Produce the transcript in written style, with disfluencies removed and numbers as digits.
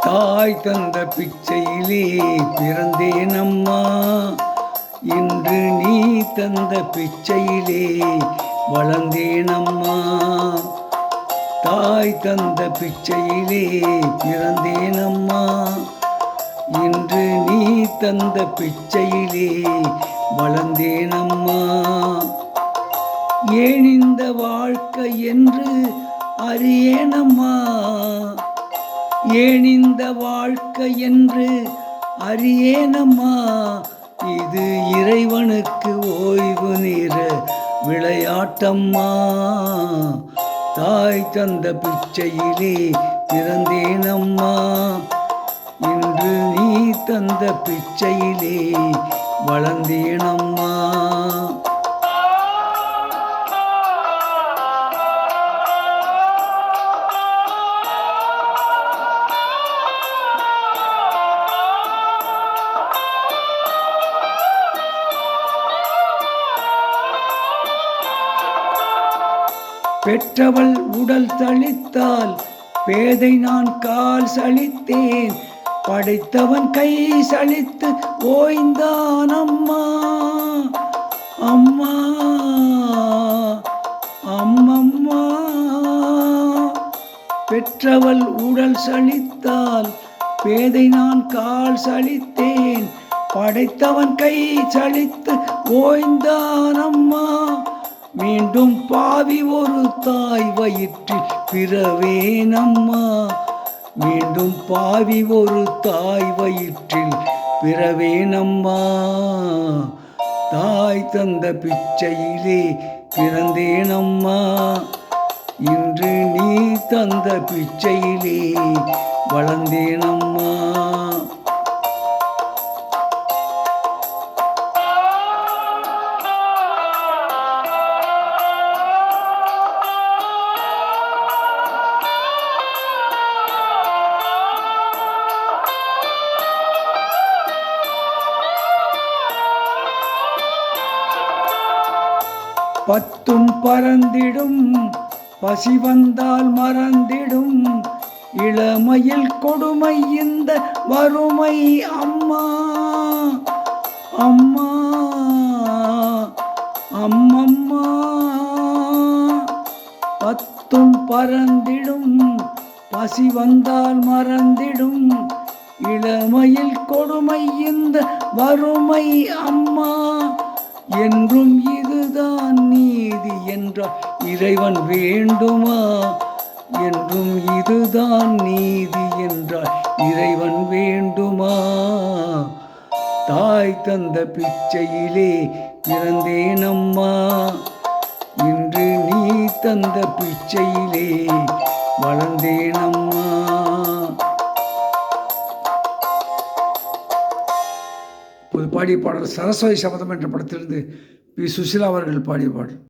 தாய் தந்த பிச்சையிலே பிறந்தேன் அம்மா, இன்று நீ தந்த பிச்சையிலே வளர்ந்தேன் அம்மா. தாய் தந்த பிச்சையிலே பிறந்தேன் அம்மா, இன்று நீ தந்த பிச்சையிலே வளர்ந்தேன் அம்மா. ஏன் இந்த வாழ்க்கை என்று அறியேனம்மா, ஏன் இந்த வாழ்க்கை என்று அறியேனம்மா. இது இறைவனுக்கு ஓய்வு நேர விளையாட்டம்மா. தாய் தந்த பிச்சையிலே பிறந்தேனம்மா, இன்று நீ தந்த பிச்சையிலே வளர்ந்தேனம்மா. பெற்றவள் உடல் சலித்தால் பேதை நான் கால் சலித்தேன், படைத்தவன் கை சலித்து ஓய்ந்தான் அம்மா. அம்மா அம்மம்மா. பெற்றவள் உடல் சலித்தால் பேதை நான் கால் சலித்தேன், படைத்தவன் கை சலித்து ஓய்ந்தான் அம்மா. மீண்டும் பாவி ஒரு தாய் வயிற்றில் பிறவேனம்மா, மீண்டும் பாவி ஒரு தாய் வயிற்றில் பிறவேனம்மா. தாய் தந்த பிச்சையிலே பிறந்தேனம்மா, இன்று நீ தந்த பிச்சையிலே வளர்ந்தேனம்மா. பத்தும் பறந்திடும் பசி வந்தால் மறந்திடும், இளமையில் கொடுமை இந்த வறுமை அம்மா. அம்மா அம்மம்மா. பத்தும் பறந்திடும் பசி வந்தால் மறந்திடும், இளமையில் கொடுமை இந்த வறுமை அம்மா. என்றும் இதுதான் நீதி என்றால் இறைவன் வேண்டுமா, என்றும் இதுதான் நீதி என்றால் இறைவன் வேண்டுமா. தாய் தந்த பிச்சையிலே பிறந்தேனம்மா, இன்று நீ தந்த பிச்சையிலே வளர்ந்தேனம்மா. பாடிய பாடல் சரஸ்வதி சபதம் என்ற படத்திலிருந்து பி. சுசிலா அவர்கள் பாடிய பாடல்.